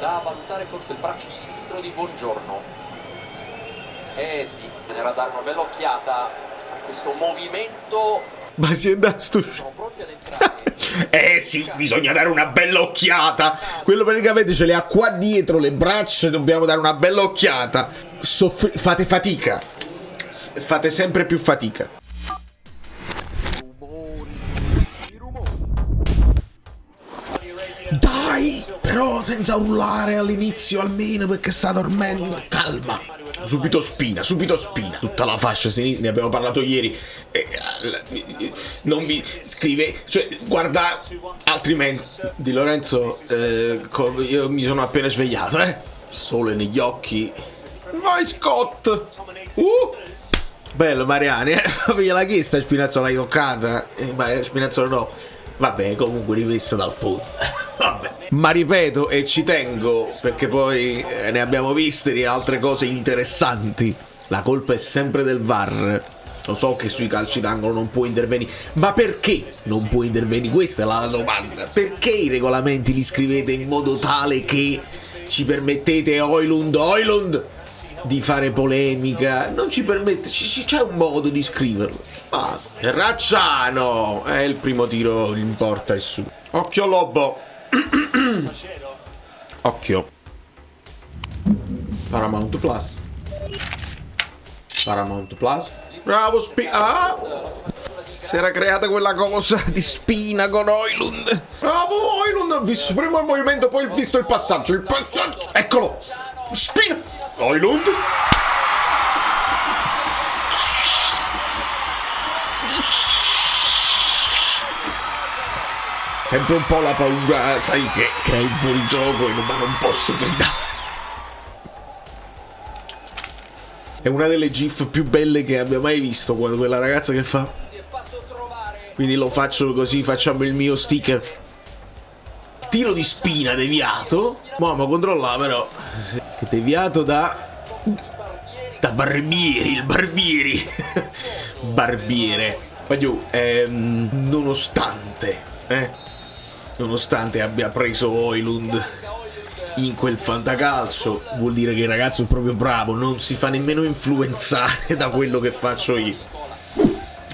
Da valutare forse il braccio sinistro di Buongiorno. Sì, bisognerà dare una bella occhiata a questo movimento. Ma si è andato. Sono pronti ad entrare. Sì, bisogna dare una bella occhiata. Quello praticamente ce le ha qua dietro le braccia e dobbiamo dare una bella occhiata. Fate fatica. Fate sempre più fatica. Dai, però senza urlare all'inizio almeno perché sta dormendo. Calma. Subito spina. Tutta la fascia sinistra, ne abbiamo parlato ieri. Non vi scrive, cioè, guarda, altrimenti. Di Lorenzo, io mi sono appena svegliato, Sole negli occhi. Vai Scott. Bello Mariani, gliela chiesta Spinazzola, l'hai toccata? Ma Spinazzola no. Vabbè, comunque rivista dal fondo. Vabbè. Ma ripeto, e ci tengo, perché poi ne abbiamo viste di altre cose interessanti. La colpa è sempre del VAR. Lo so che sui calci d'angolo non può intervenire, ma perché non può intervenire? Questa è la domanda. Perché i regolamenti li scrivete in modo tale che ci permettete Højlund di fare polemica? Non ci permette, c'è un modo di scriverlo. Racciano! Il primo tiro in porta è su. Occhio Lobo. Occhio. Paramount Plus. Bravo si era creata quella cosa di spina con Højlund. Bravo Højlund. Ho visto prima il movimento, poi ho visto il passaggio. Eccolo. Spina. Højlund. Sempre un po' la paura, sai, che è in fuorigioco ma non posso gridare. È una delle gif più belle che abbia mai visto, quella ragazza che fa. Quindi lo faccio così, facciamo il mio sticker. Tiro di spina deviato. Mamma, controlla però. Che deviato da Barbieri, il Barbieri. Barbiere. Nonostante abbia preso Højlund in quel fantacalcio, vuol dire che il ragazzo è proprio bravo, non si fa nemmeno influenzare da quello che faccio io.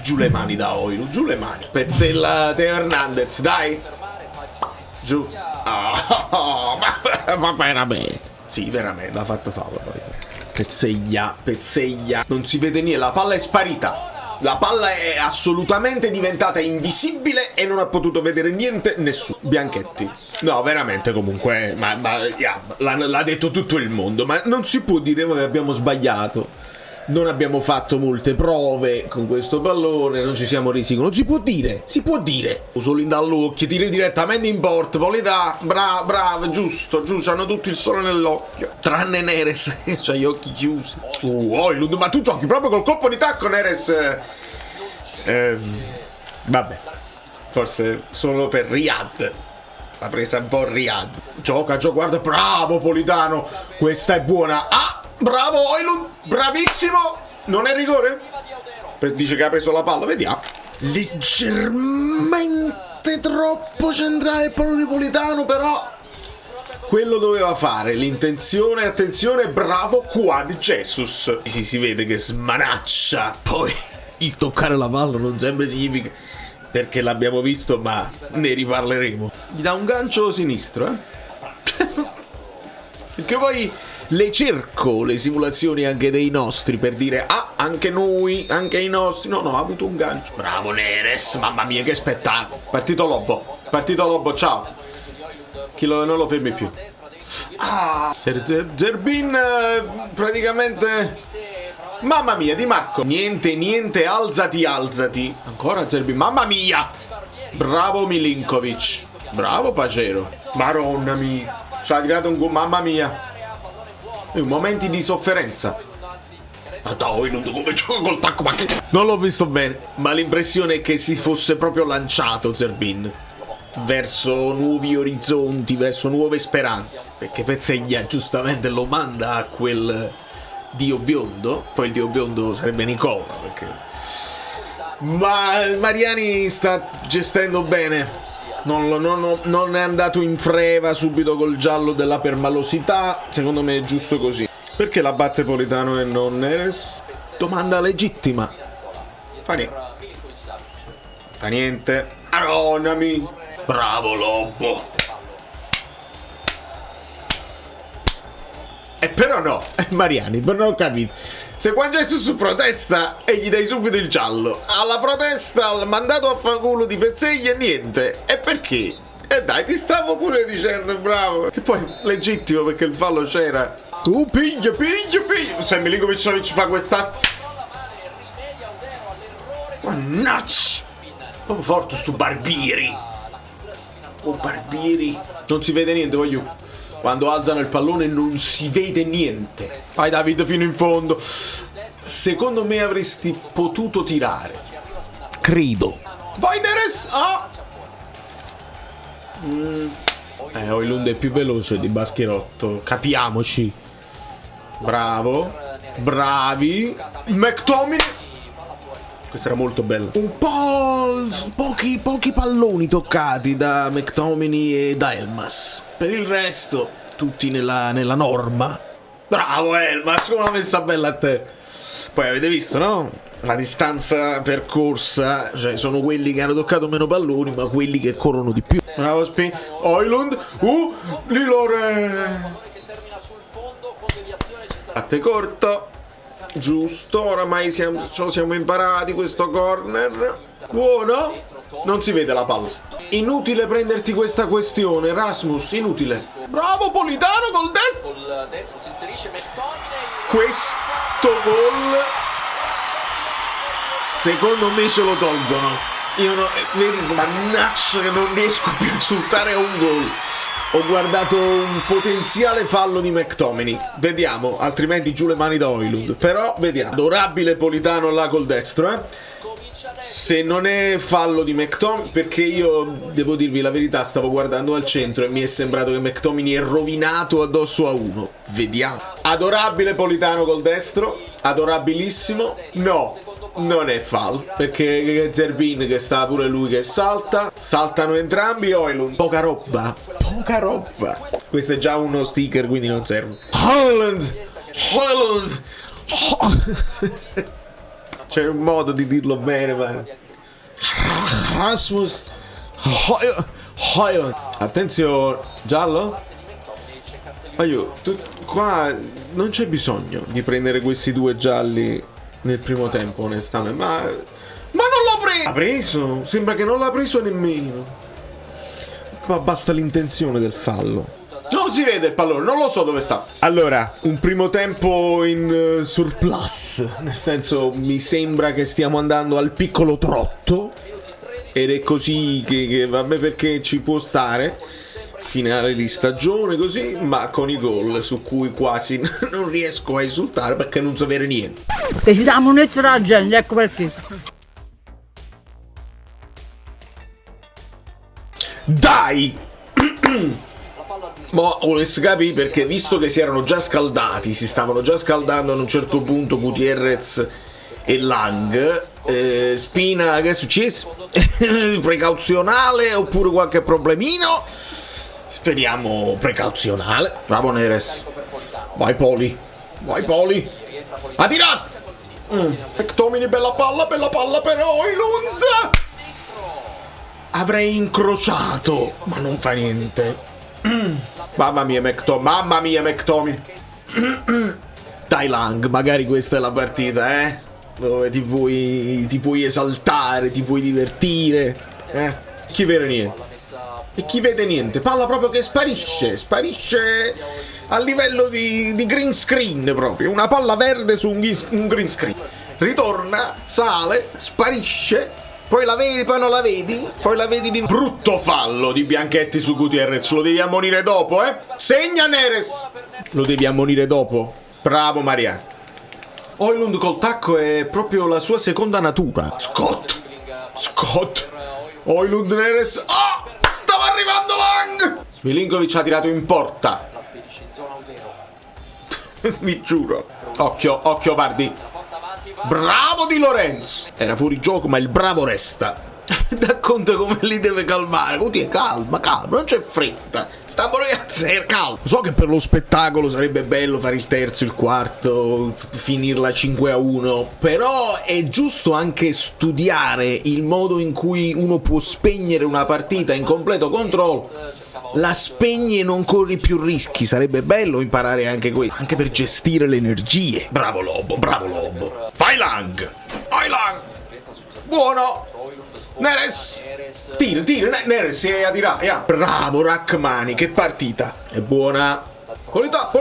Giù le mani da Højlund, giù le mani. Pezzella Teo Hernandez, dai. Giù. Ma veramente. Sì, veramente, l'ha fatto fallo poi. Pezzeglia. Non si vede niente, la palla è sparita. La palla è assolutamente diventata invisibile e non ha potuto vedere niente nessuno. Bianchetti. No, veramente, comunque, l'ha detto tutto il mondo, ma non si può dire che abbiamo sbagliato. Non abbiamo fatto molte prove con questo pallone, non ci siamo resi conto. Non si può dire, Solo in dall'occhio, tiri direttamente in porta, Polità, bravo, giusto, hanno tutti il sole nell'occhio. Tranne Neres, c'ha gli occhi chiusi. Højlund, ma tu giochi proprio col colpo di tacco, Neres. Vabbè, forse solo per Riyad. La presa un po' Riyad. Gioca, guarda, bravo Politano, questa è buona. Bravo Højlund, bravissimo. Non è rigore? Dice che ha preso la palla, vediamo. Leggermente troppo centrale il pallone di Politano, però quello doveva fare. L'intenzione, attenzione, bravo Juan Jesus. Sì, si vede che smanaccia. Poi il toccare la palla non sempre significa, perché l'abbiamo visto, ma ne riparleremo. Gli dà un gancio sinistro, perché poi le cerco le simulazioni anche dei nostri per dire anche noi, anche i nostri. No, ha avuto un gancio. Bravo Neres, mamma mia che spettacolo. Partito Lobo, ciao. Non lo fermi più. Zerbin praticamente. Mamma mia, Di Marco. Niente, alzati. Ancora Zerbin, mamma mia. Bravo Milinkovic. Bravo Pacero. Maronna mia. Ci ha tirato un mamma mia. Momenti di sofferenza. Non come gioca col tacco, ma che. Non l'ho visto bene, ma l'impressione è che si fosse proprio lanciato Zerbin verso nuovi orizzonti, verso nuove speranze, perché Pezzeglia giustamente lo manda a quel dio biondo. Poi il dio biondo sarebbe Nicola, perché ma Mariani sta gestendo bene Non è andato in freva subito col giallo della permalosità. Secondo me è giusto così. Perché la batte Politano e non Neres? Domanda legittima. Fa niente. Fa niente. Aronami. Bravo Lobo. Però no, Mariani, non ho capito. Se Juan Jesus protesta e gli dai subito il giallo, alla protesta, al mandato a fanculo di Pezzeglia e niente. E perché? E dai, ti stavo pure dicendo, bravo. Che poi legittimo perché il fallo c'era. Piglia. Se Milinkovic fa questa... Mannaggia. Proprio forte sto Barbieri. Oh, Barbieri. Non si vede niente, voglio... Quando alzano il pallone non si vede niente. Vai David fino in fondo. Secondo me avresti potuto tirare. Credo. Vai Neres. Højlund è più veloce di Baschirotto. Capiamoci. Bravo. Bravi. McTominay. Questa era molto bella. Un po' pochi palloni toccati da McTominay e da Elmas. Per il resto, tutti nella norma. Bravo Elmas, come l'ha messa bella a te. Poi avete visto, no? La distanza percorsa, cioè sono quelli che hanno toccato meno palloni, ma quelli che corrono di più. Bravo Spin. Højlund. Lilore. Batte corto. Giusto, oramai ce lo siamo imparati questo corner. Buono. Non si vede la palla. Inutile prenderti questa questione, Rasmus, inutile. Bravo Politano col destro. Questo gol secondo me ce lo tolgono. Io vedi, mannaggia che non riesco più a esultare a un gol. Ho guardato un potenziale fallo di McTominay. Vediamo, altrimenti giù le mani da Højlund. Però vediamo. Adorabile Politano là col destro, Se non è fallo di McTominay, perché io devo dirvi la verità, stavo guardando al centro e mi è sembrato che McTominay è rovinato addosso a uno. Vediamo. Adorabile Politano col destro, adorabilissimo. No, non è fallo, perché Zerbin che sta pure lui che saltano entrambi. Højlund, poca roba. Questo è già uno sticker, quindi non serve. Højlund. C'è un modo di dirlo bene, ma Rasmus Højlund. Attenzione, giallo? Qua non c'è bisogno di prendere questi due gialli nel primo tempo, onestamente. Ma non l'ho preso! Ha preso? Sembra che non l'ha preso nemmeno. Ma basta l'intenzione del fallo. Non si vede il pallone, non lo so dove sta. Allora, un primo tempo in surplus. Nel senso, mi sembra che stiamo andando al piccolo trotto. Ed è così che vabbè, perché ci può stare. Finale di stagione così, ma con i gol su cui quasi non riesco a esultare perché non sapere niente. Che ci dà monezza la gente, ecco perché. Dai! Ma volessi capire perché, visto che si erano già scaldati, si stavano già scaldando ad un certo punto Gutierrez e Lang, Spina, che è successo? Precauzionale oppure qualche problemino? Speriamo precauzionale. Bravo Neres. Vai Poli. Ha tirato. McTominay, bella palla per Højlund. Avrei incrociato, ma non fa niente. Mamma mia McTominay. Dai Lang, magari questa è la partita, dove ti puoi esaltare, ti puoi divertire, Chi vede niente? E chi vede niente? Palla proprio che sparisce a livello di green screen proprio. Una palla verde su un green screen. Ritorna, sale, sparisce. Poi la vedi, poi non la vedi. Poi la vedi di brutto fallo di Bianchetti su Gutierrez. Lo devi ammonire dopo, Segna Neres. Lo devi ammonire dopo. Bravo Mariano. Højlund col tacco è proprio la sua seconda natura. Scott. Højlund, Neres. Stava arrivando Lang. Milinkovic ha tirato in porta. Vi giuro. Occhio Vardy. Bravo Di Lorenzo. Era fuori gioco, ma il bravo resta. Da conto come li deve calmare. Oddio, calma, non c'è fretta. Stiamo ragazzi, calma. So che per lo spettacolo sarebbe bello fare il terzo, il quarto, finirla 5-1. Però è giusto anche studiare il modo in cui uno può spegnere una partita in completo controllo. La spegni e non corri più rischi. Sarebbe bello imparare anche questo, anche per gestire le energie. Bravo Lobo, bravo Lobo. Vai Lang. Buono. Neres. Tira, Neres si è a tirare. Bravo Rachmani, che partita. È buona. Polita.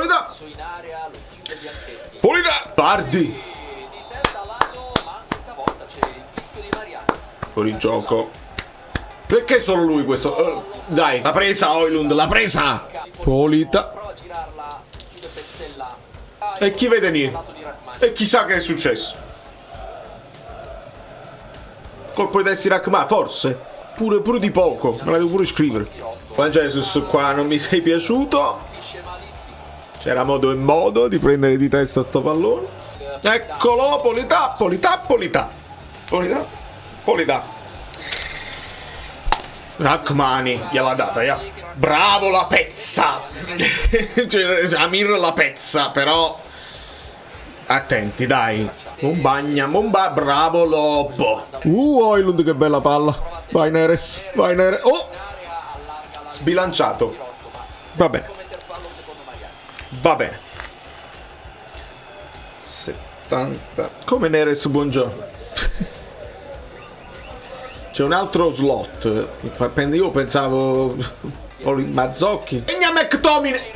Pardi. Fuori gioco. Perché solo lui questo? Dai, la presa Højlund, la presa. Polita. E chi vede niente? E chissà che è successo. Colpo di testa di Rachmani, forse. Pure di poco, me la devo pure scrivere. Juan Jesus, qua non mi sei piaciuto. C'era modo e modo di prendere di testa sto pallone. Eccolo, Polita. Rachmani, gliel'ha data, ya. Bravo la pezza. Cioè, Amir la pezza, però attenti, dai. Mombagna, bravo Lobo. Højlund, che bella palla. Vai Neres. Oh! Sbilanciato. Va bene. 70. Come Neres, buongiorno. C'è un altro slot. Io pensavo Mazzocchi. Egna McTominay.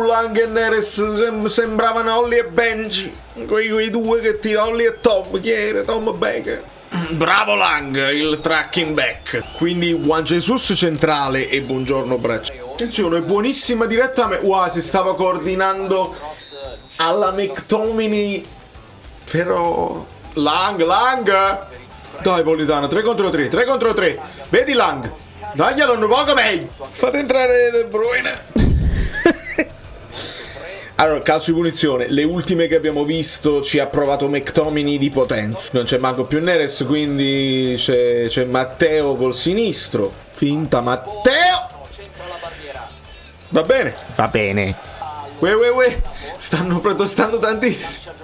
Lang e Neres sembravano Ollie e Benji. Quei due che ti Ollie e Tom. Chi era? Tom Baker. Bravo Lang, il tracking back. Quindi Juan Jesus centrale e buongiorno braccia. Attenzione, buonissima diretta. Wow, si stava coordinando alla McTominay. Però Lang. Dai Politano, 3 contro 3. Vedi Lang. Daglielo un poco meglio. Fate entrare De Bruyne. Allora, calcio di punizione. Le ultime che abbiamo visto ci ha provato McTominay di potenza. Non c'è manco più Neres, quindi c'è Matteo col sinistro. Finta Matteo. Va bene. Uè. Stanno protestando tantissimo.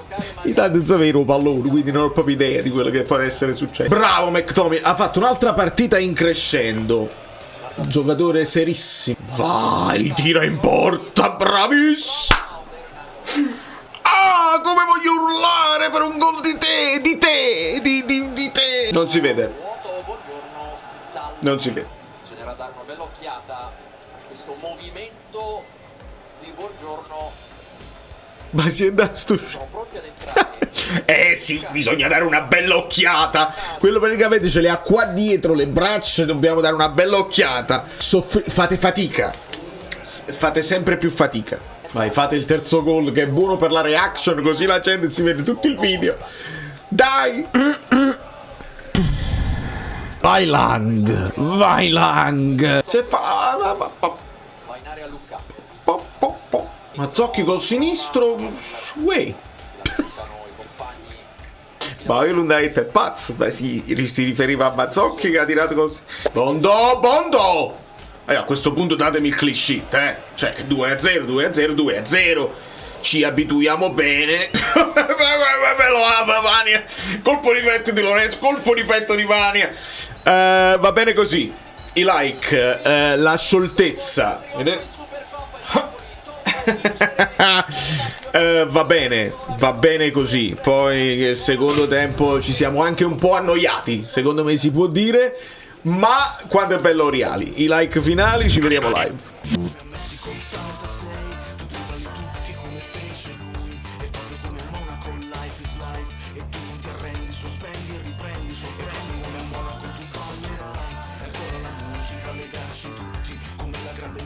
Intanto non sapevo i palloni, quindi non ho proprio idea di quello che può essere successo. Bravo McTominay, ha fatto un'altra partita in crescendo. Giocatore serissimo. Vai, tira in porta, bravissimo. Come voglio urlare per un gol di te. Non si vede. Bisognerà dare una bella occhiata a questo movimento di Buongiorno. Ma si è andato Sono pronti ad entrare. Sì, bisogna dare una bella occhiata. Quello praticamente ce le ha qua dietro le braccia. Dobbiamo dare una bella occhiata. Fate fatica. Fate sempre più fatica. Vai, fate il terzo gol che è buono per la reaction, così la gente si vede tutto il video. Dai. Vai Lang. C'è Va in area Luca. Mazzocchi col sinistro. Uè. Ma Højlund è pazzo. Beh, si riferiva a Mazzocchi che ha tirato così. Bondo. A questo punto datemi il clean sheet, Cioè 2-0. Ci abituiamo bene. Vania. Colpo di petto di Lorenzo. Colpo di petto di Vania. Va bene così. I like, la scioltezza. Vedete? Va bene così. Poi nel secondo tempo ci siamo anche un po' annoiati, secondo me si può dire. Ma quando è bello Reali. I like finali, ci vediamo live. Tutti come la grande